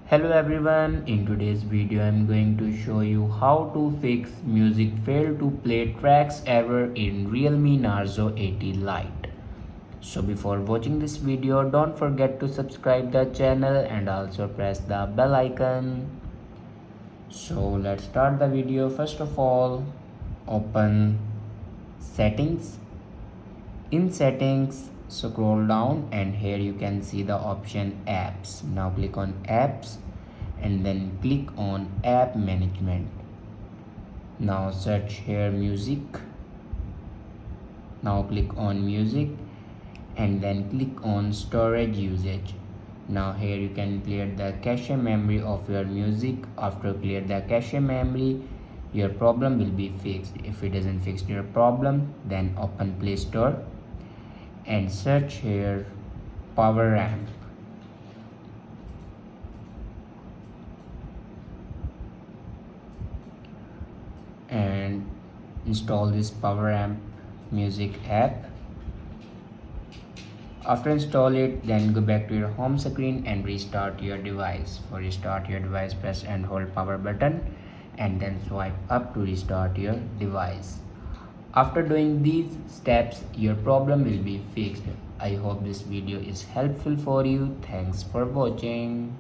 Hello everyone, in today's video I'm going to show you how to fix music fail to play tracks error in Realme Narzo 80 Lite. So before watching this video, don't forget to subscribe the channel and also press the bell icon. So let's start the video. First of all, open settings. In settings, scroll down and here you can see the option apps. Now click on apps and then click on app management. Now search here music. Now click on music and then click on storage usage. Now here you can clear the cache memory of your music. After clear the cache memory, your problem will be fixed. If it doesn't fix your problem, then open Play Store and search here power amp. And install this power amp music app. After install it, then go back to your home screen and restart your device. For restart your device, press and hold power button and then swipe up to restart your device. After doing these steps, your problem will be fixed. I hope this video is helpful for you. Thanks for watching.